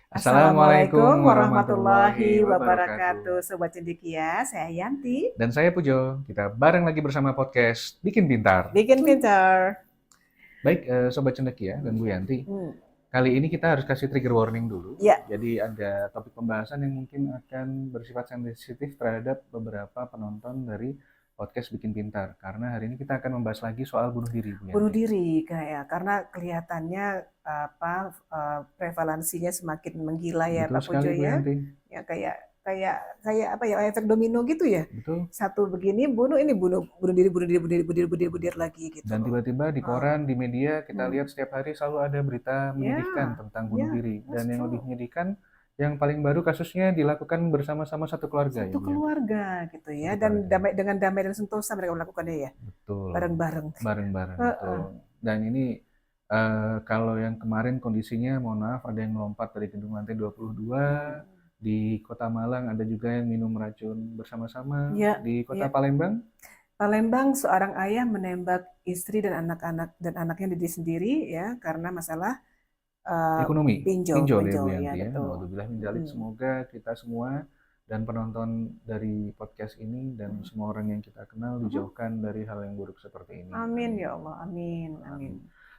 Assalamualaikum Assalamualaikum warahmatullahi warahmatullahi wabarakatuh. wabarakatuh. Sobat Cendekia, saya Yanti. Dan saya Pujo, kita bareng lagi bersama podcast Bikin Pintar. Bikin pintar. Baik, Sobat Cendekia dan Bu Yanti, Hmm. kali ini kita harus kasih trigger warning dulu. Ya, Jadi ada topik pembahasan yang mungkin akan bersifat sensitif terhadap beberapa penonton dari podcast Bikin Pintar. Karena hari ini kita akan membahas lagi soal bunuh diri, Bu bunuh Yanti. diri karena kelihatannya prevalensinya semakin menggila ya Betul Pak Pujo sekali, Bu ya. Yanti. Ya kayak apa ya, efek domino gitu ya. Betul. Satu begini bunuh ini bunuh diri bunuh diri lagi gitu Dan loh. tiba-tiba di Ah, koran, di media, kita hmm. lihat setiap hari selalu ada berita menyedihkan Ya, tentang bunuh ya, diri. that's Dan yang lebih true. menyedihkan, yang paling baru kasusnya dilakukan bersama-sama satu keluarga ya, Satu Bu Yanti. keluarga gitu ya, Satu dan keluarga. dengan damai dan sentosa mereka melakukannya ya, Betul. bareng-bareng. Bareng-bareng, Heeh. betul. Dan ini kalau yang kemarin kondisinya, mohon maaf, ada yang melompat dari gedung lantai 22, Hmm. di Kota Malang ada juga yang minum racun bersama-sama, Ya, di Kota ya. Palembang, Palembang, seorang ayah menembak istri dan anak-anak dan anaknya diri sendiri ya karena masalah eh, ekonomi, pinjol ya Bu pinjol ya Yanti ya. betul. Naudzubillah min dzalik. Mm. Semoga kita semua dan penonton dari podcast ini dan Mm. semua orang yang kita kenal Mhm. dijauhkan dari hal yang buruk seperti ini. Amin Amin. ya Allah, amin, amin. Amin.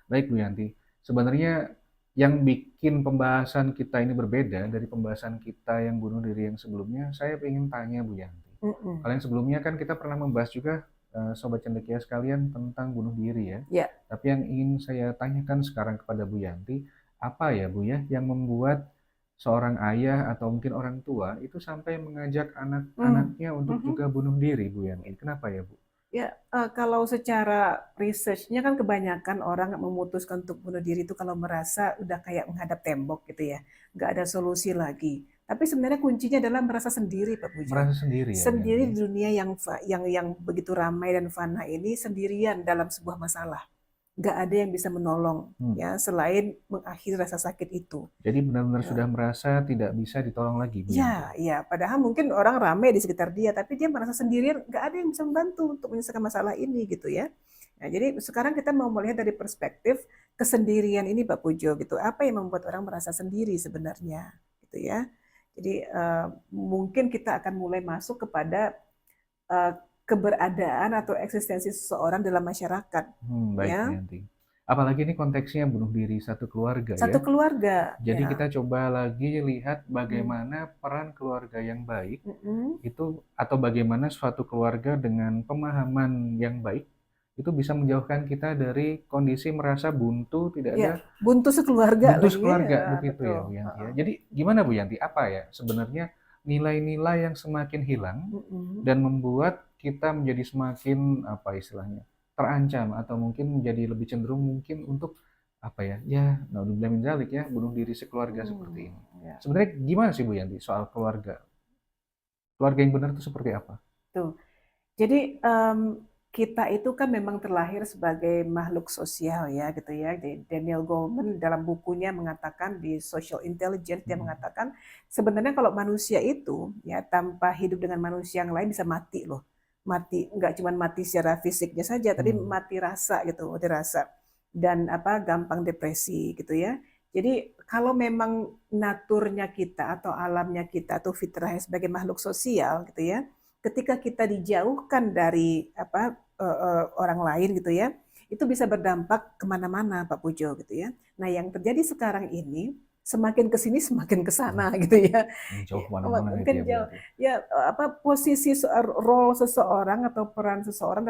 Baik Bu Yanti, sebenarnya yang bikin pembahasan kita ini berbeda dari pembahasan kita yang bunuh diri yang sebelumnya, saya ingin tanya Bu Yanti. Mm-mm. Kalau yang sebelumnya kan kita pernah membahas juga Sobat Cendekia sekalian tentang bunuh diri ya. Ya, Tapi yang ingin saya tanyakan sekarang kepada Bu Yanti, apa ya Bu ya yang membuat seorang ayah atau mungkin orang tua itu sampai mengajak mm. anak-anaknya untuk Mhm. juga bunuh diri Bu Yanti? Kenapa ya Bu? Ya, kalau secara research-nya kan kebanyakan orang memutuskan untuk bunuh diri itu kalau merasa udah kayak menghadap tembok gitu ya, nggak ada solusi lagi. Tapi sebenarnya kuncinya adalah merasa sendiri, Pak Pujo. Merasa sendiri ya Bu Yanti Sendiri ya? di dunia yang begitu ramai dan fana ini, sendirian dalam sebuah masalah. Nggak ada yang bisa menolong Hmm. ya selain mengakhiri rasa sakit itu. Jadi benar-benar Ya, sudah merasa tidak bisa ditolong lagi Bu Yanti. ya, padahal mungkin orang ramai di sekitar dia, tapi dia merasa sendirian, nggak ada yang bisa membantu untuk menyelesaikan masalah ini gitu ya. Nah, jadi sekarang kita mau melihat dari perspektif kesendirian ini, Pak Pujo, gitu. Apa yang membuat orang merasa sendiri sebenarnya, gitu ya. Jadi mungkin kita akan mulai masuk kepada eh, keberadaan atau eksistensi seseorang dalam masyarakat, Baik Bu ya. Yanti. Apalagi ini konteksnya bunuh diri satu keluarga Satu ya. keluarga, Jadi ya. kita coba lagi lihat Hmm. bagaimana peran keluarga yang baik Mm-mm. itu atau bagaimana suatu keluarga dengan pemahaman yang baik itu bisa menjauhkan kita dari kondisi merasa buntu, tidak Ya, ada buntu sekeluarga buntu lagi sekeluarga ya, begitu betul. ya Bu Yanti ya. Heeh. Jadi gimana Bu Yanti? Apa ya sebenarnya nilai-nilai yang semakin hilang Mm-mm. dan membuat kita menjadi semakin apa istilahnya terancam atau mungkin menjadi lebih cenderung mungkin untuk apa ya ya naudzubillah min dzalik ya bunuh diri sekeluarga seperti ini. Ya, Sebenarnya gimana sih Bu Yanti soal keluarga? Keluarga yang benar itu seperti apa? tuh. Jadi kita itu kan memang terlahir sebagai makhluk sosial ya gitu ya. Jadi Daniel Goleman dalam bukunya mengatakan di Social Intelligence dia Hmm. mengatakan sebenarnya kalau manusia itu ya tanpa hidup dengan manusia yang lain bisa mati loh. Mati nggak cuma mati secara fisiknya saja, tapi Hmm. mati rasa gitu, mati rasa dan apa gampang depresi gitu ya. Jadi kalau memang naturnya kita atau alamnya kita atau fitrahnya sebagai makhluk sosial gitu ya, ketika kita dijauhkan dari apa orang lain gitu ya, itu bisa berdampak kemana-mana Pak Pujo gitu ya. Nah yang terjadi sekarang ini semakin ke sini semakin ke sana gitu ya. Jauh kemana-mana gitu Mungkin ya Bu jauh Yanti. ya apa posisi role seseorang atau peran seseorang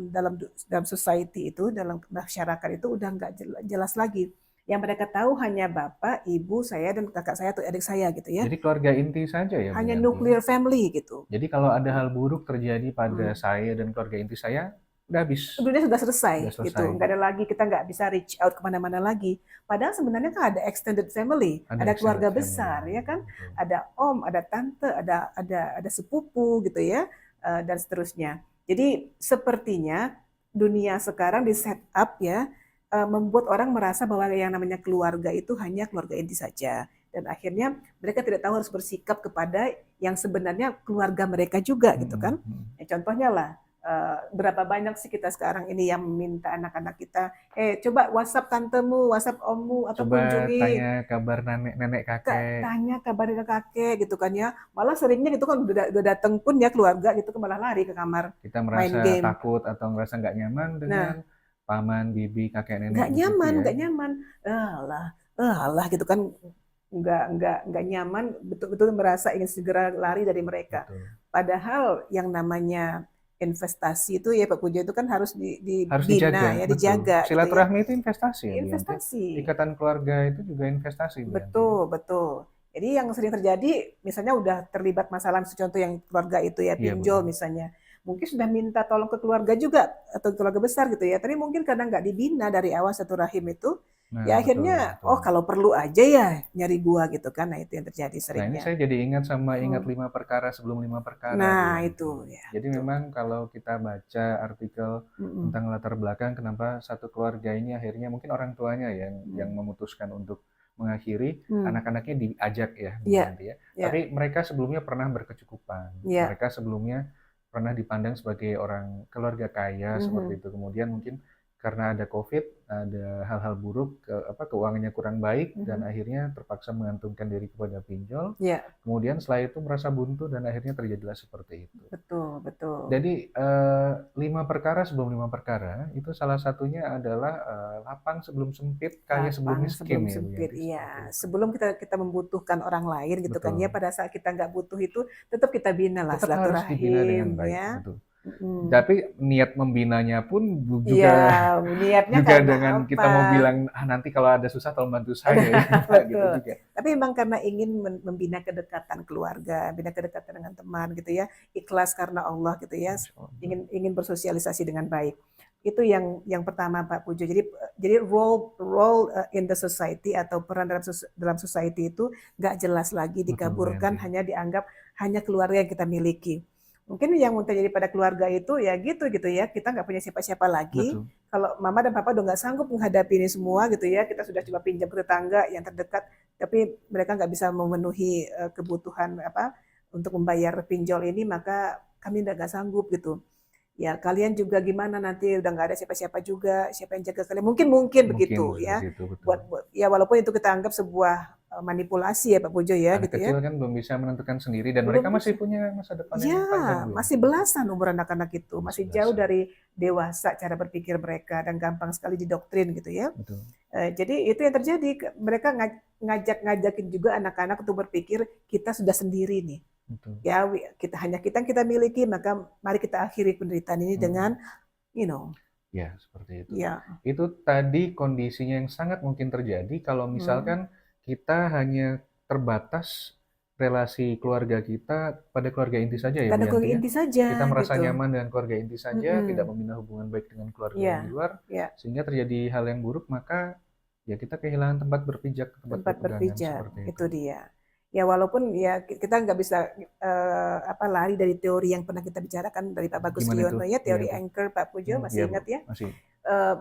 dalam society itu dalam masyarakat itu udah nggak jelas lagi. Yang mereka tahu hanya bapak, ibu, saya dan kakak saya atau adik saya gitu ya. Jadi keluarga inti saja ya Bu Hanya Yanti ya. nuclear family gitu. Jadi kalau ada hal buruk terjadi pada Hmm. saya dan keluarga inti saya, udah habis, Dunia sudah selesai udah gitu, selesai. nggak ada lagi, kita nggak bisa reach out kemana-mana lagi. Padahal sebenarnya kan ada extended family, Ada ada extended keluarga family, besar ya kan, betul. ada om, ada tante, ada sepupu gitu ya, dan seterusnya. Jadi sepertinya dunia sekarang di setup ya membuat orang merasa bahwa yang namanya keluarga itu hanya keluarga inti saja. Dan akhirnya mereka tidak tahu harus bersikap kepada yang sebenarnya keluarga mereka juga gitu kan. Hmm. Ya, contohnya lah berapa banyak sih kita sekarang ini yang meminta anak-anak kita, coba WhatsApp tantemu, WhatsApp ommu, atau Coba tanya kunjungi kabar nenek kakek. tanya kabar dari kakek gitu kan ya. Malah seringnya gitu kan udah dateng pun ya keluarga gitu kan malah lari ke kamar Kita main merasa game. takut atau merasa nggak nyaman dengan Nah, paman, bibi, kakek, nenek nggak di situ nyaman, ya. nggak nyaman. Alah, alah gitu kan, nggak nyaman, betul-betul merasa ingin segera lari dari mereka. Betul. Padahal yang namanya investasi itu ya Pak Pujo itu kan harus Harus dijaga, dibina ya, betul. dijaga gitu ya. Silaturahmi itu investasi ya, Bu Yanti. Investasi. Ikatan keluarga itu juga investasi, Bu Yanti ya. Betul, betul. Jadi yang sering terjadi, misalnya udah terlibat masalah, contoh yang keluarga itu ya, Iya, Bu. pinjol misalnya. Mungkin sudah minta tolong ke keluarga juga, atau keluarga besar gitu ya. Tapi mungkin karena nggak dibina dari awal satu rahim itu, Nah, ya betul, akhirnya, betul. oh kalau perlu aja ya nyari gua gitu kan. Nah itu yang terjadi Nah, ini seringnya. saya jadi ingat 5 perkara sebelum 5 perkara, Bu Nah Yanti. itu ya. Jadi Betul. memang kalau kita baca artikel tentang latar belakang kenapa satu keluarga ini akhirnya mungkin orang tuanya yang memutuskan untuk mengakhiri, anak-anaknya diajak ya, Bu Yanti ya. Tapi mereka sebelumnya pernah berkecukupan. Mereka sebelumnya pernah dipandang sebagai orang keluarga kaya seperti itu. Kemudian mungkin karena ada COVID, ada hal-hal buruk, keuangannya kurang baik dan akhirnya terpaksa mengantungkan diri kepada pinjol. Kemudian setelah itu merasa buntu dan akhirnya terjadilah seperti itu. Betul, betul. Jadi 5 perkara sebelum 5 perkara itu salah satunya adalah lapang sebelum sempit, kaya sebelum miskin sebelum ya, Bu sempit, Yanti, iya. seperti itu. Sebelum kita membutuhkan orang lain gitu kan ya, Betul. pada saat kita nggak butuh itu tetap kita bina lah Tetap harus dibina dengan silaturahim baik, ya. betul. Tapi niat membinanya pun Iya, juga niatnya juga karena dengan kita apa? mau bilang nanti kalau ada susah tolong bantu saya ya, gitu Betul. juga. Tapi memang karena ingin membina kedekatan keluarga, bina kedekatan dengan teman gitu ya, ikhlas karena Allah gitu ya, Masya Allah. ingin bersosialisasi dengan baik. Itu yang pertama Pak Pujo. Jadi role in the society atau peran dalam society itu nggak jelas lagi, Betul, Bu dikaburkan, Yanti. hanya dianggap hanya keluarga yang kita miliki. Mungkin yang terjadi pada keluarga itu ya gitu ya, kita nggak punya siapa-siapa lagi. Betul. Kalau mama dan papa udah nggak sanggup menghadapi ini semua gitu ya, kita sudah coba pinjam ke tetangga yang terdekat, tapi mereka nggak bisa memenuhi kebutuhan untuk membayar pinjol ini, maka kami nggak sanggup gitu. Ya kalian juga gimana nanti udah nggak ada siapa-siapa juga, siapa yang jaga kalian? Mungkin begitu ya. Seperti itu, betul. Buat ya walaupun itu kita anggap sebuah manipulasi ya Pak Pujo ya Anak gitu ya. kecil kan belum bisa menentukan sendiri dan Belum mereka masih bisa. punya masa depan Ya, yang panjang, Bu. masih belasan umur anak-anak itu, masih Masih jauh belasan. dari dewasa cara berpikir mereka dan gampang sekali didoktrin gitu ya. Betul. Jadi itu yang terjadi, mereka ngajakin juga anak-anak untuk berpikir kita sudah sendiri nih. Betul. Ya, hanya kita yang kita miliki, maka mari kita akhiri penderitaan ini dengan Ya, seperti itu. ya. Itu tadi kondisinya yang sangat mungkin terjadi kalau misalkan kita hanya terbatas relasi keluarga kita pada keluarga inti saja ya, Bu Pada Yanti keluarga ya. inti saja Kita merasa gitu. nyaman dengan keluarga inti saja, tidak membina hubungan baik dengan keluarga yang di luar, sehingga terjadi hal yang buruk, maka ya kita kehilangan tempat berpijak, tempat berpegangan seperti itu dia. Ya walaupun ya kita nggak bisa lari dari teori yang pernah kita bicarakan dari Pak Bagus Liono ya, teori anchor Pak Pujo, masih ingat ya? Masih.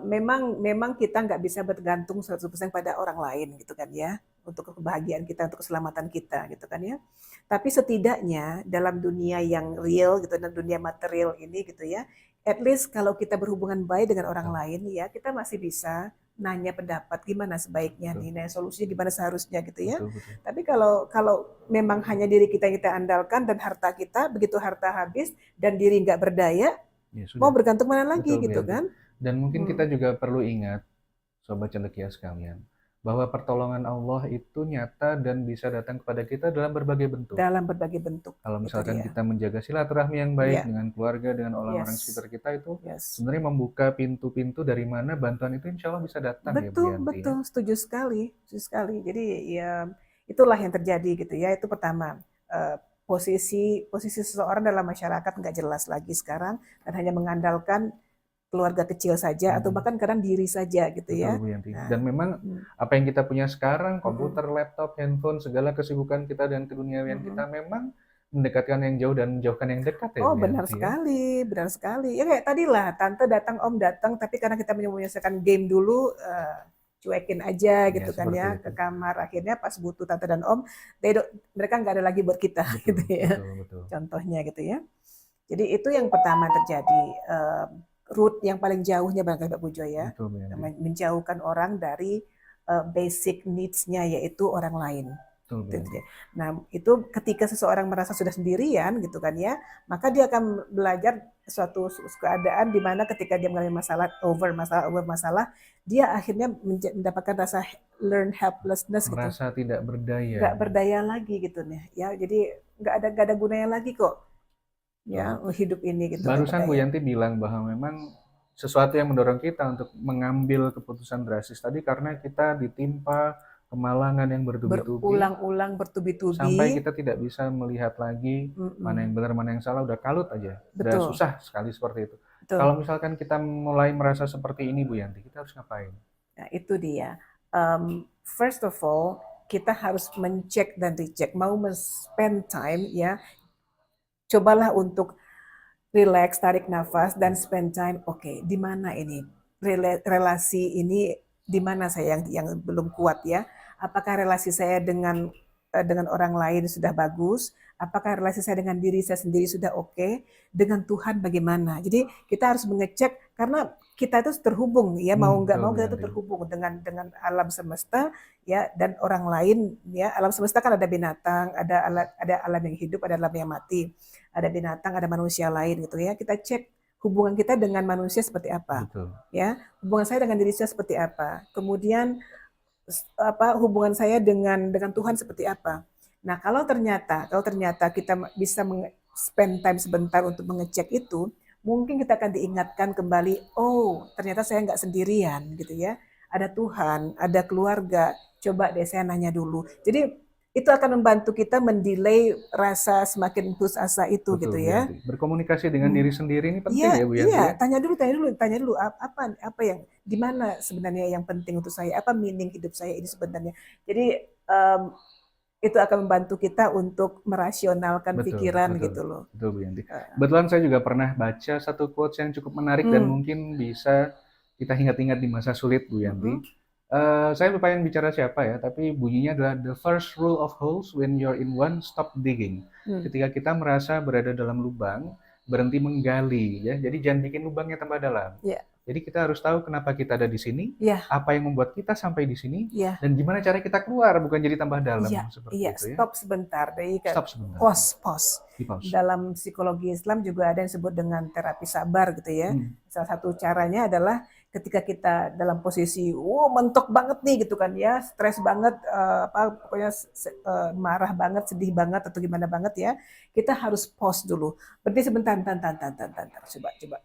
Memang kita nggak bisa bergantung 100% pada orang lain gitu kan ya, untuk kebahagiaan kita, untuk keselamatan kita gitu kan ya. Tapi setidaknya dalam dunia yang real gitu, dan dunia material ini gitu ya, at least kalau kita berhubungan baik dengan orang lain ya, kita masih bisa nanya pendapat gimana sebaiknya nih, nah solusinya gimana seharusnya gitu ya. Betul. Tapi kalau memang hanya diri kita yang kita andalkan dan harta kita, begitu harta habis dan diri nggak berdaya, ya, mau bergantung mana lagi gitu kan? Dan mungkin kita juga perlu ingat, Sobat Cendekia sekalian, bahwa pertolongan Allah itu nyata dan bisa datang kepada kita dalam berbagai bentuk. Dalam berbagai bentuk. Kalau misalkan kita menjaga silaturahmi yang baik dengan keluarga, dengan orang-orang Yes. sekitar kita itu Yes. sebenarnya membuka pintu-pintu dari mana bantuan itu insya Allah bisa datang ya Bu Betul, Yanti. betul, setuju sekali. Jadi ya itulah yang terjadi gitu ya. Itu pertama, posisi seseorang dalam masyarakat nggak jelas lagi sekarang dan hanya mengandalkan keluarga kecil saja atau bahkan kadang diri saja gitu Betul, ya. Bu Yanti. Dan memang apa yang kita punya sekarang, komputer, laptop, handphone, segala kesibukan kita dan keduniawian kita memang mendekatkan yang jauh dan menjauhkan yang dekat ya. Oh Bu benar Yanti, sekali, benar sekali. Ya kayak tadi lah, tante datang, om datang, tapi karena kita menyelesaikan game dulu, cuekin aja gitu kan ya, ke kamar. Akhirnya pas butuh tante dan om, mereka nggak ada lagi buat kita gitu ya. Betul. Contohnya gitu ya. Jadi itu yang pertama terjadi, root yang paling jauhnya barangkali Pak Pujo ya, Betul, Bu Yanti. menjauhkan orang dari basic needs-nya yaitu orang lain. Betul, Bu Yanti. Nah, itu ketika seseorang merasa sudah sendirian gitu kan ya, maka dia akan belajar suatu keadaan di mana ketika dia mengalami masalah, dia akhirnya mendapatkan rasa learn helplessness gitu. Merasa tidak berdaya. Nggak berdaya lagi gitu nih, ya. Jadi nggak ada gunanya lagi kok, ya hidup ini gitu. Barusan Bu Yanti bilang bahwa memang sesuatu yang mendorong kita untuk mengambil keputusan drastis tadi karena kita ditimpa kemalangan yang bertubi-tubi, berulang-ulang bertubi-tubi, sampai kita tidak bisa melihat lagi mana yang benar mana yang salah, udah kalut aja. Udah susah sekali seperti itu. Kalau misalkan kita mulai merasa seperti ini Bu Yanti, kita harus ngapain? Nah itu dia, first of all kita harus mencek dan recheck, mau spend time ya, cobalah untuk relax, tarik nafas dan spend time. Oke, di mana ini relasi ini, di mana saya yang belum kuat ya? Apakah relasi saya dengan orang lain sudah bagus? Apakah relasi saya dengan diri saya sendiri sudah oke? Dengan Tuhan bagaimana? Jadi kita harus mengecek karena kita itu terhubung ya, mau nggak mau kita itu terhubung dengan alam semesta ya, dan orang lain ya. Alam semesta kan ada binatang, ada alam yang hidup, ada alam yang mati, ada binatang, ada manusia lain gitu ya. Kita cek hubungan kita dengan manusia seperti apa. Betul. Ya, hubungan saya dengan diri saya seperti apa. Kemudian hubungan saya dengan Tuhan seperti apa. Nah, kalau ternyata kita bisa spend time sebentar untuk mengecek itu, mungkin kita akan diingatkan kembali, oh ternyata saya nggak sendirian gitu ya. Ada Tuhan, ada keluarga, coba deh saya nanya dulu. Jadi itu akan membantu kita mendelay rasa semakin putus asa itu. Betul, gitu ya. Berkomunikasi dengan diri sendiri ini penting ya Bu Yanti. Iya, tanya dulu apa yang di mana sebenarnya yang penting untuk saya, apa meaning hidup saya ini sebenarnya. Jadi itu akan membantu kita untuk merasionalkan pikiran gitu loh. Betul Bu Yanti. Kebetulan saya juga pernah baca satu quotes yang cukup menarik dan mungkin bisa kita ingat-ingat di masa sulit Bu Yanti. Saya lupa yang bicara siapa ya, tapi bunyinya adalah the first rule of holes when you're in one, stop digging. Ketika kita merasa berada dalam lubang, berhenti menggali ya. Jadi jangan bikin lubangnya tambah dalam. Jadi kita harus tahu kenapa kita ada di sini, apa yang membuat kita sampai di sini, dan gimana cara kita keluar, bukan jadi tambah dalam seperti itu ya. Stop sebentar. Stop sebentar. Pause. Dalam psikologi Islam juga ada yang disebut dengan terapi sabar gitu ya. Salah satu caranya adalah ketika kita dalam posisi mentok banget nih gitu kan ya, stres banget, pokoknya marah banget, sedih banget atau gimana banget ya, kita harus pause dulu, berhenti sebentar, coba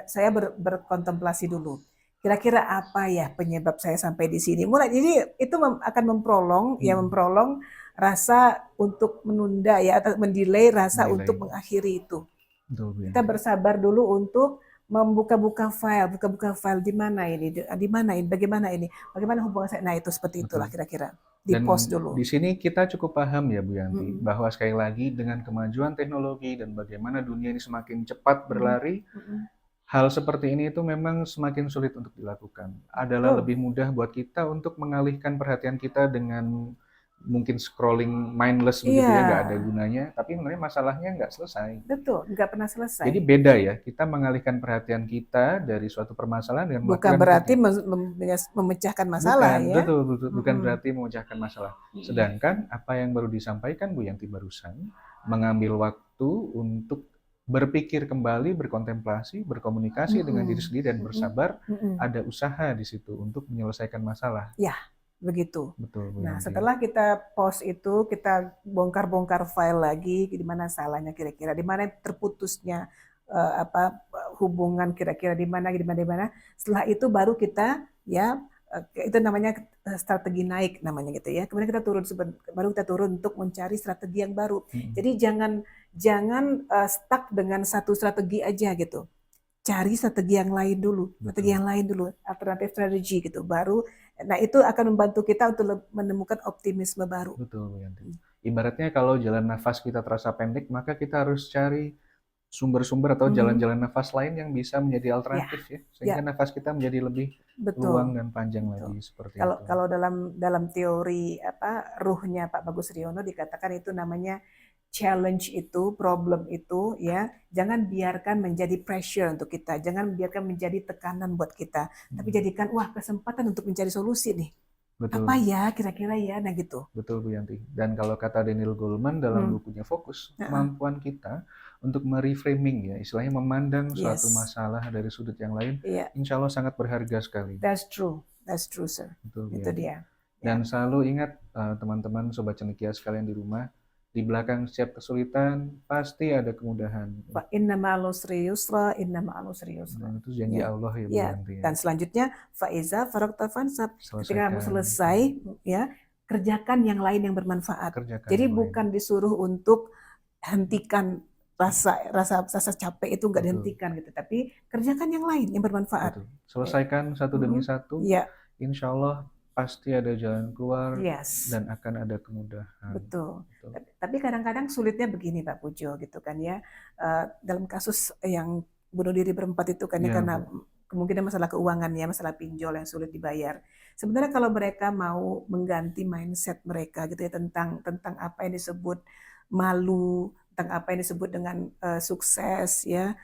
saya berkontemplasi dulu, kira-kira apa ya penyebab saya sampai di sini. Jadi itu akan memprolong rasa untuk menunda ya, atau mendelay rasa untuk mengakhiri itu. Kita bersabar dulu untuk buka-buka file di mana ini, bagaimana hubungan saya. Nah itu seperti itulah kira-kira. Di pause dulu. Di sini kita cukup paham ya Bu Yanti, bahwa sekali lagi dengan kemajuan teknologi dan bagaimana dunia ini semakin cepat berlari, hal seperti ini itu memang semakin sulit untuk dilakukan. Adalah lebih mudah buat kita untuk mengalihkan perhatian kita dengan mungkin scrolling mindless begitu ya, nggak ada gunanya, tapi sebenarnya masalahnya nggak selesai. Betul, nggak pernah selesai. Jadi beda ya, kita mengalihkan perhatian kita dari suatu permasalahan dengan bukan berarti memecahkan masalah bukan, ya. Bukan berarti memecahkan masalah. Sedangkan apa yang baru disampaikan Bu Yanti barusan, mengambil waktu untuk berpikir kembali, berkontemplasi, berkomunikasi dengan diri sendiri dan bersabar, ada usaha di situ untuk menyelesaikan masalah. Ya. Begitu. Betul, nah, setelah kita pause itu, kita bongkar-bongkar file lagi, di mana salahnya kira-kira, di mana terputusnya hubungan kira-kira di mana. Setelah itu baru kita ya, itu namanya strategi naik namanya gitu ya. Kemudian kita turun untuk mencari strategi yang baru. Jadi jangan stuck dengan satu strategi aja gitu. Cari strategi yang lain dulu, alternatif strategi gitu, baru. Nah itu akan membantu kita untuk menemukan optimisme baru. Betul Bu Yanti. Ibaratnya kalau jalan nafas kita terasa pendek, maka kita harus cari sumber-sumber atau jalan-jalan nafas lain yang bisa menjadi alternatif ya, sehingga nafas kita menjadi lebih luang dan panjang lagi seperti itu. Kalau dalam teori ruhnya Pak Bagus Riono dikatakan itu namanya challenge itu, problem itu, ya, jangan biarkan menjadi pressure untuk kita, jangan biarkan menjadi tekanan buat kita, tapi jadikan wah kesempatan untuk mencari solusi nih. Betul. Apa ya kira-kira ya, nah gitu. Betul Bu Yanti. Dan kalau kata Daniel Goleman dalam bukunya Fokus, kemampuan kita untuk mereframing ya, istilahnya memandang suatu masalah dari sudut yang lain, insya Allah sangat berharga sekali. That's true sir. Betul, itu dia. Dan selalu ingat teman-teman Sobat Cendekia sekalian di rumah, di belakang setiap kesulitan pasti ada kemudahan. Inna ma'al usri yusra, inna ma'al usri yusra. Itu janji Allah ya Bu Yanti. Dan selanjutnya faiza faragta fansab. Ketika kamu selesai, ya, kerjakan yang lain yang bermanfaat. Jadi bukan disuruh untuk hentikan rasa capek itu nggak dihentikan gitu, tapi kerjakan yang lain yang bermanfaat. Selesaikan satu demi satu. Insya Allah pasti ada jalan keluar dan akan ada kemudahan. Betul. Tapi kadang-kadang sulitnya begini Pak Pujo gitu kan ya. Dalam kasus yang bunuh diri berempat itu kan ya, karena kemungkinan masalah keuangan ya, masalah pinjol yang sulit dibayar. Sebenarnya kalau mereka mau mengganti mindset mereka gitu ya tentang apa yang disebut malu, tentang apa yang disebut dengan sukses ya.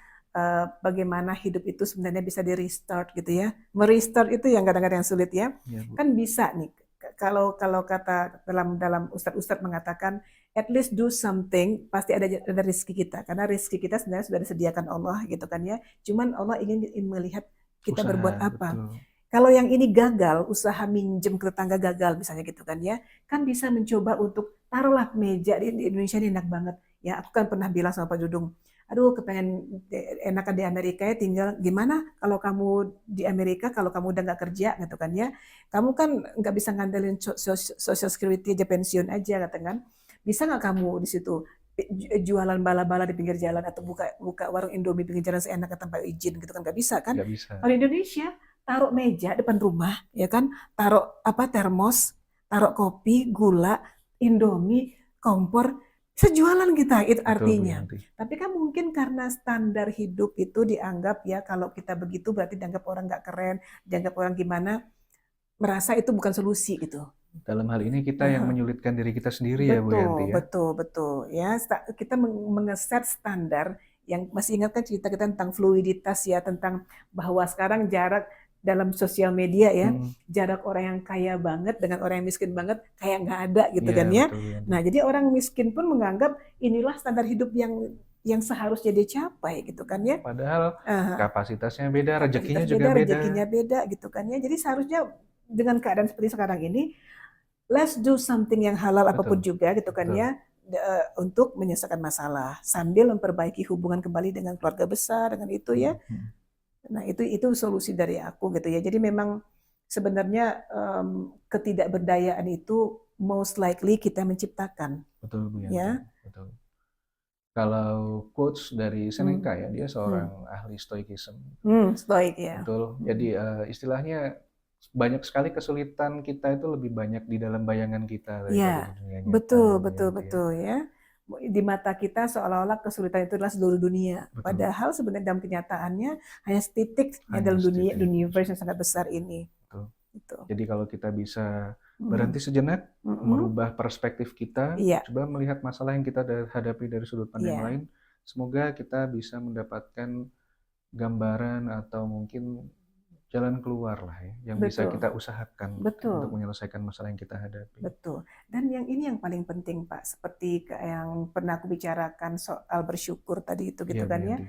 Bagaimana hidup itu sebenarnya bisa di restart gitu ya. Merestart itu yang kadang-kadang sulit ya. Kan bisa nih. Kalau kata dalam ustadz mengatakan at least do something, pasti ada rezeki kita. Karena rezeki kita sebenarnya sudah disediakan Allah gitu kan ya. Cuman Allah ingin melihat kita berbuat apa. Betul. Kalau yang ini gagal, usaha minjem ke tetangga gagal misalnya gitu kan ya, kan bisa mencoba untuk taruhlah meja di Indonesia ini enak banget. Ya, aku kan pernah bilang sama Pak Dudung, aduh kepengen enakan di Amerika ya, tinggal gimana kalau kamu di Amerika, kalau kamu udah nggak kerja gitu kan ya, kamu kan nggak bisa ngandelin social security aja, pensiun aja kata kan, bisa nggak kamu di situ jualan bala-bala di pinggir jalan atau buka warung Indomie pinggir jalan seenaknya tanpa izin gitu kan, nggak bisa kan? Nggak bisa. Kalau di Indonesia taruh meja depan rumah ya kan, taruh termos, taruh kopi, gula, Indomie, kompor, sejualan kita itu artinya. Betul, tapi kan mungkin karena standar hidup itu dianggap ya, kalau kita begitu berarti dianggap orang nggak keren, dianggap orang gimana, merasa itu bukan solusi gitu. Dalam hal ini kita yang menyulitkan diri kita sendiri ya Bu Yanti ya. Betul ya, kita mengeset standar yang masih ingat kan cerita kita tentang fluiditas ya, tentang bahwa sekarang jarak dalam sosial media ya, jarak orang yang kaya banget dengan orang yang miskin banget kayak nggak ada gitu kan ya. Betul. Nah jadi orang miskin pun menganggap inilah standar hidup yang seharusnya dia capai gitu kan ya. Padahal kapasitasnya beda, rezekinya juga beda. Rezekinya beda gitu kan ya. Jadi seharusnya dengan keadaan seperti sekarang ini, let's do something yang halal apapun juga gitu kan ya, untuk menyelesaikan masalah sambil memperbaiki hubungan kembali dengan keluarga besar dengan itu ya. Nah itu solusi dari aku gitu ya. Jadi memang sebenarnya ketidakberdayaan itu most likely kita menciptakan. Betul Bu Yanti. Ya. Betul. Kalau quotes dari Seneca ya, dia seorang ahli stoikism. Stoik ya. Betul. Jadi istilahnya banyak sekali kesulitan kita itu lebih banyak di dalam bayangan kita. Ya, betul ya. Di mata kita seolah-olah kesulitan itu adalah seluruh dunia. Padahal sebenarnya dalam kenyataannya hanya setitik dalam dunia universe yang sangat besar ini. Betul. Jadi kalau kita bisa berhenti sejenak, merubah perspektif kita, coba melihat masalah yang kita hadapi dari sudut pandang lain, semoga kita bisa mendapatkan gambaran atau mungkin jalan keluar lah ya, yang bisa kita usahakan untuk menyelesaikan masalah yang kita hadapi. Betul. Dan yang ini yang paling penting Pak, seperti yang pernah aku bicarakan soal bersyukur tadi itu gitu kan ya.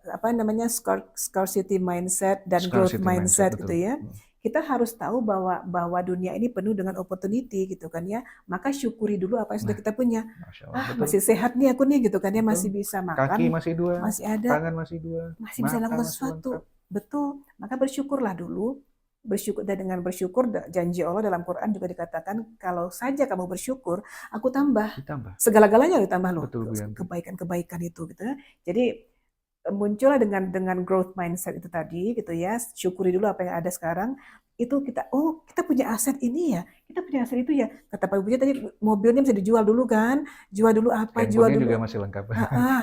Apa namanya scarcity mindset dan growth mindset gitu ya. Kita harus tahu bahwa dunia ini penuh dengan opportunity gitu kan ya. Maka syukuri dulu apa yang sudah kita punya. Masih sehat nih aku nih gitu kan ya, masih bisa makan. Kaki masih dua, masih ada, tangan masih dua, masih bisa lakukan sesuatu. Betul, maka bersyukurlah dulu. Bersyukur, dan dengan bersyukur janji Allah dalam Quran juga dikatakan kalau saja kamu bersyukur, aku tambah. Segala-galanya ditambah loh. Kebaikan-kebaikan itu gitu ya. Jadi muncullah dengan growth mindset itu tadi gitu ya. Syukuri dulu apa yang ada sekarang. Itu kita punya aset ini ya, kita punya aset itu ya. Kata Pak Ibu tadi mobilnya bisa dijual dulu kan, jual dulu apa, jual dulu. Juga masih lengkap,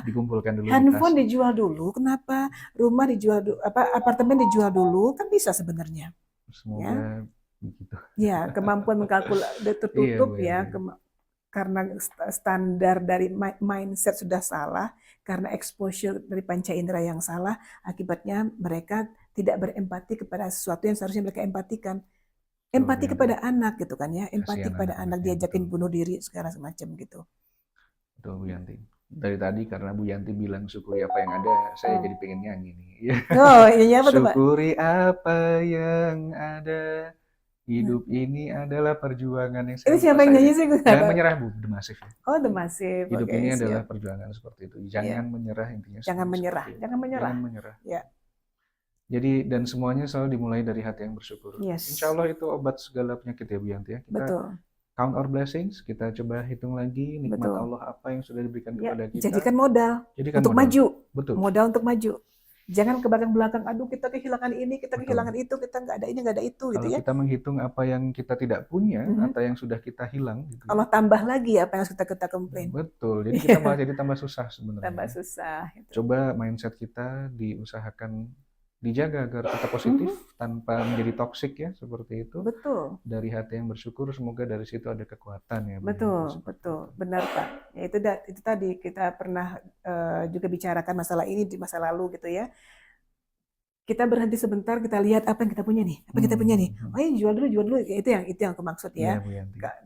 dikumpulkan dulu. Handphone dijual dulu, kenapa? Rumah dijual dulu, apartemen dijual dulu, kan bisa sebenarnya. Semoga begitu. Ya, kemampuan mengkalkulasi tertutup ya, karena standar dari mindset sudah salah, karena exposure dari panca indera yang salah, akibatnya mereka tidak berempati kepada sesuatu yang seharusnya mereka empatikan. Empati kepada anak gitu kan ya, empati kepada anak, diajakin bunuh diri segala semacam gitu. Betul Bu Yanti. Dari tadi karena Bu Yanti bilang syukuri apa yang ada, saya jadi pengen nyanyi nih. Oh, iya apa tuh, Pak? Syukuri apa yang ada. Hidup ini adalah perjuangan yang Ini siapa yang nyanyi sih? Jangan menyerah Bu, The Massive. Oh, The Massive. Hidup ini adalah perjuangan seperti itu. Jangan menyerah intinya. Jangan menyerah. Jangan menyerah. Jangan menyerah. Ya. Jadi dan semuanya selalu dimulai dari hati yang bersyukur. Yes. Insya Allah itu obat segala penyakit ya Bu Yanti ya. Kita count our blessings, kita coba hitung lagi nikmat Allah apa yang sudah diberikan kepada kita. Jadikan modal untuk maju. Betul. Modal untuk maju. Jangan ke belakang, aduh kita kehilangan ini, kita kehilangan itu, kita nggak ada ini, nggak ada itu. Kalau gitu ya. Kita menghitung apa yang kita tidak punya atau yang sudah kita hilang. Gitu. Allah tambah lagi apa yang kita komplain. Betul, jadi kita malah jadi tambah susah sebenarnya. Tambah susah. Gitu. Coba mindset kita diusahakan dijaga agar kita positif tanpa menjadi toksik ya seperti itu. Betul. Dari hati yang bersyukur, semoga dari situ ada kekuatan ya. Betul, betul, benar Pak. Ya, itu tadi kita pernah juga bicarakan masalah ini di masa lalu gitu ya. Kita berhenti sebentar, kita lihat apa yang kita punya nih, apa kita punya nih. Oh ya jual dulu, itu yang aku maksud ya.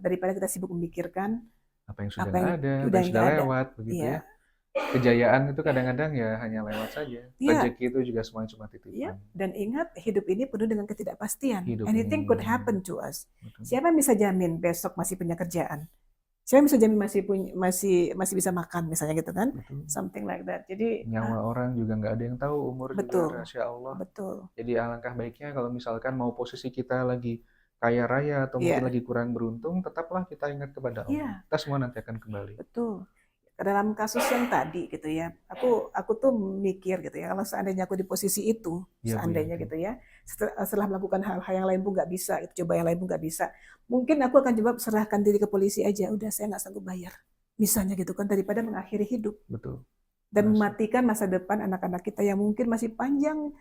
Daripada kita sibuk memikirkan apa yang sudah ada, sudah lewat begitu ya. Kejayaan itu kadang-kadang ya hanya lewat saja. Rezeki itu juga semuanya cuma titipan. Ya, dan ingat hidup ini penuh dengan ketidakpastian. Anything could happen to us. Betul. Siapa yang bisa jamin besok masih punya kerjaan? Siapa yang bisa jamin masih bisa makan misalnya gitu kan? Betul. Something like that. Jadi nyawa orang juga nggak ada yang tahu, umur juga rahasia Allah. Betul. Jadi alangkah baiknya kalau misalkan mau posisi kita lagi kaya raya atau mungkin lagi kurang beruntung, tetaplah kita ingat kepada Allah. Kita semua nanti akan kembali. Betul. Dalam kasus yang tadi gitu ya, aku tuh mikir gitu ya, kalau seandainya aku di posisi itu, seandainya gitu ya, setelah melakukan hal-hal yang lain pun nggak bisa, coba yang lain pun nggak bisa, mungkin aku akan coba serahkan diri ke polisi aja, udah saya nggak sanggup bayar, misalnya gitu kan, daripada mengakhiri hidup. Betul. Dan mematikan masa depan anak-anak kita yang mungkin masih panjang,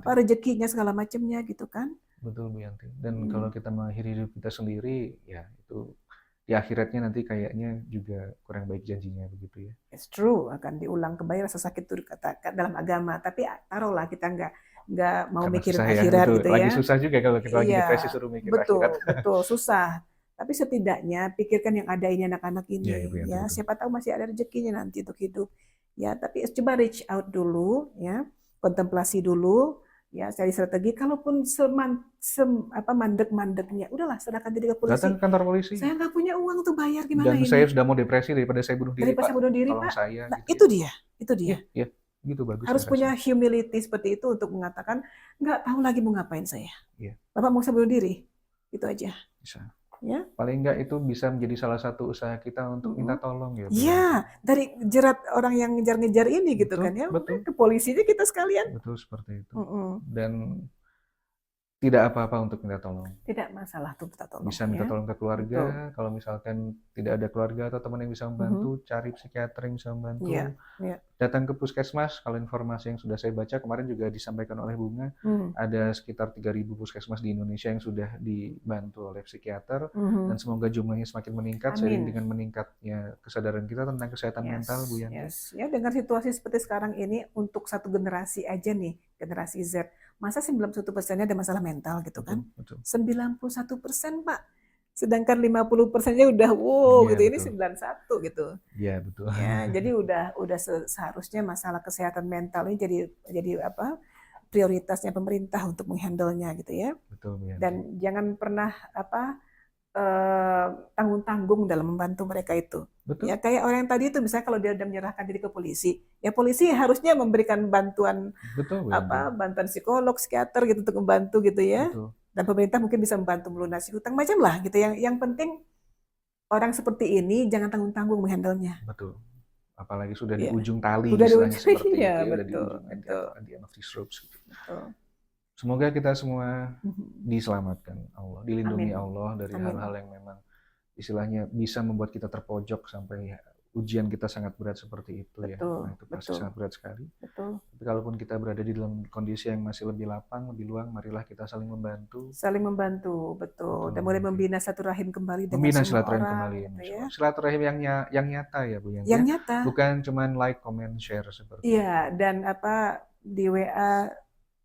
rezekinya segala macamnya gitu kan. Betul Bu Yanti. Dan kalau kita mengakhiri hidup kita sendiri, ya itu di akhiratnya nanti kayaknya juga kurang baik janjinya begitu ya. It's true, akan diulang kembali rasa sakit itu dikatakan dalam agama. Tapi taruhlah kita nggak mau mikirin akhirat gitu ya. Lagi susah juga kalau kita lagi depresi suruh mikir akhirat. Betul, susah. Tapi setidaknya pikirkan yang ada ini anak-anak ini. Ya, siapa tahu masih ada rezekinya nanti untuk hidup. Ya, tapi coba reach out dulu, ya, kontemplasi dulu. Ya, cari strategi. Kalaupun mandek-mandeknya, udahlah serahkan diri ke polisi. Datang ke kantor polisi. Saya nggak punya uang tuh bayar gimana ini. Dan saya sudah mau depresi daripada saya bunuh diri. Daripada saya bunuh diri, Pak. Saya, nah, gitu itu dia. Iya, gitu bagus. Harus punya humility seperti itu untuk mengatakan nggak tahu lagi mau ngapain saya. Iya. Bapak mau saya bunuh diri, itu aja. Bisa. Ya. Paling enggak itu bisa menjadi salah satu usaha kita untuk minta tolong ya. Iya, dari jerat orang yang ngejar-ngejar ini gitu kan ya. Betul. Ke polisinya kita sekalian. Betul seperti itu. Dan tidak apa-apa untuk minta tolong. Tidak masalah tuh minta tolong. Bisa minta tolong ke keluarga. Kalau misalkan tidak ada keluarga atau teman yang bisa membantu, cari psikiater yang bisa membantu. Datang ke puskesmas. Kalau informasi yang sudah saya baca kemarin juga disampaikan oleh Bunga, ada sekitar 3.000 puskesmas di Indonesia yang sudah dibantu oleh psikiater. Dan semoga jumlahnya semakin meningkat seiring dengan meningkatnya kesadaran kita tentang kesehatan mental, Bu Yanti. Ya, dengan situasi seperti sekarang ini untuk satu generasi aja nih, generasi Z. Masa 91%-nya ada masalah mental gitu kan? Betul. 91%, Pak. Sedangkan 50%-nya udah gitu. Ini 91 gitu. Iya, betul. Ya, jadi udah seharusnya masalah kesehatan mental ini jadi apa? Prioritasnya pemerintah untuk menghandle-nya gitu ya. Betul, ya. Dan jangan pernah tanggung-tanggung dalam membantu mereka itu. Betul. Ya kayak orang yang tadi itu misalnya kalau dia sudah menyerahkan diri ke polisi, ya polisi harusnya memberikan bantuan bantuan psikolog, psikiater gitu untuk membantu gitu ya. Betul. Dan pemerintah mungkin bisa membantu melunasi hutang macam lah gitu. Yang penting orang seperti ini jangan tanggung-tanggung menghandle-nya. Betul. Apalagi sudah di ujung tali seperti itu ya, betul. At the end of these ropes gitu. Betul. Semoga kita semua diselamatkan Allah, dilindungi Allah dari hal-hal yang memang istilahnya bisa membuat kita terpojok sampai ujian kita sangat berat seperti itu ya. Betul, Nah, itu pasti betul, sangat berat sekali. betul. Tapi kalaupun kita berada di dalam kondisi yang masih lebih lapang, lebih luang, marilah kita saling membantu. Saling membantu, betul. Betul, Dan Bu mulai Yanti. membina satu rahim kembali dengan Membina semua silaturahim orang, kembali, gitu Masya ya. Allah. Silaturahim yang nyata ya, Bu Yanti Yang ya. nyata. Bukan cuman like, comment, share seperti itu. Iya, dan di WA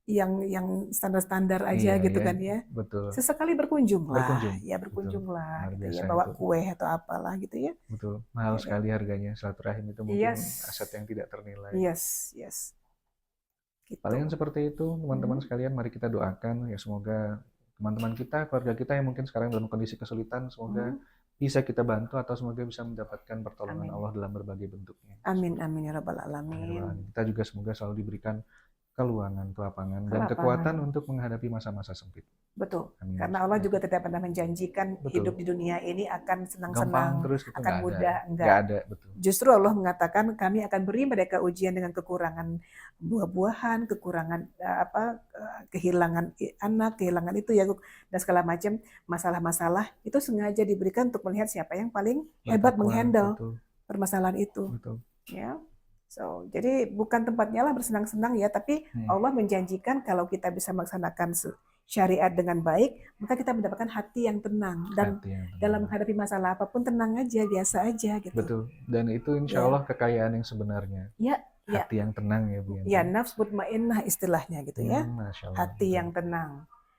yang standar-standar aja Iya gitu ya, kan ya. betul. Sesekali berkunjung lah, Berkunjung, ya betul. berkunjunglah Luar gitu ya, biasa bawa itu. kue atau apalah gitu ya. Betul, mahal Ya kan? sekali harganya. Silaturahim itu mungkin Yes, aset yang tidak ternilai. yes, yes. Palingan Gitu. seperti itu, teman-teman sekalian. Mari kita doakan ya, semoga teman-teman kita, keluarga kita yang mungkin sekarang dalam kondisi kesulitan, semoga bisa kita bantu atau semoga bisa mendapatkan pertolongan Amin. Allah dalam berbagai bentuknya. Amin, amin ya rabbal alamin. Kita juga semoga selalu diberikan keluangan, kelapangan, dan kekuatan untuk menghadapi masa-masa sempit. Betul. Amin. Karena Allah juga tidak pernah menjanjikan Betul. hidup di dunia ini akan Gampang senang-senang, terus gitu, akan nggak mudah, ada. enggak. Nggak ada, betul. Justru Allah mengatakan kami akan beri mereka ujian dengan kekurangan buah-buahan, kekurangan kehilangan anak, kehilangan itu ya, dan segala macam masalah-masalah itu sengaja diberikan untuk melihat siapa yang paling hebat menghandle Betul. permasalahan itu. Betul. Ya. So, jadi bukan tempatnya lah bersenang-senang ya, tapi Allah menjanjikan kalau kita bisa melaksanakan syariat dengan baik, maka kita mendapatkan hati yang tenang. Dan dalam menghadapi masalah apapun tenang aja, biasa aja gitu. Betul. Dan itu insya Allah kekayaan yang sebenarnya. Ya, hati yang tenang ya, Bu. Ya, nafs mutmainnah istilahnya gitu ya. Masya Allah, hati betul. yang tenang.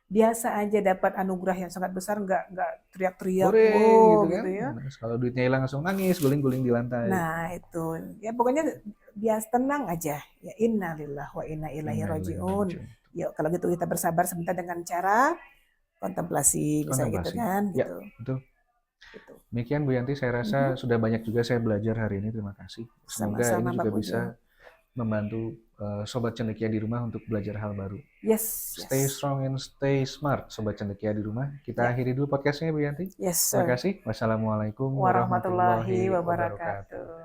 Biasa aja dapat anugerah yang sangat besar, nggak teriak-teriak, gitu ya. Nah, kalau duitnya hilang langsung nangis, guling-guling di lantai. Nah itu, ya pokoknya biasa tenang aja. Ya innalillah wa inna ilaihi rajiun. Yuk kalau gitu kita bersabar sebentar dengan cara kontemplasi, misalnya gitu kan. Gitu. Ya, betul. Gitu. Demikian Bu Yanti, saya rasa sudah banyak juga saya belajar hari ini. Terima kasih. Semoga ini juga bisa membantu Sobat Cendekia di rumah untuk belajar hal baru. Yes. Stay strong and stay smart, Sobat Cendekia di rumah. Kita akhiri dulu podcastnya, Bu Yanti. Yes, Terima kasih. Wassalamualaikum warahmatullahi wabarakatuh.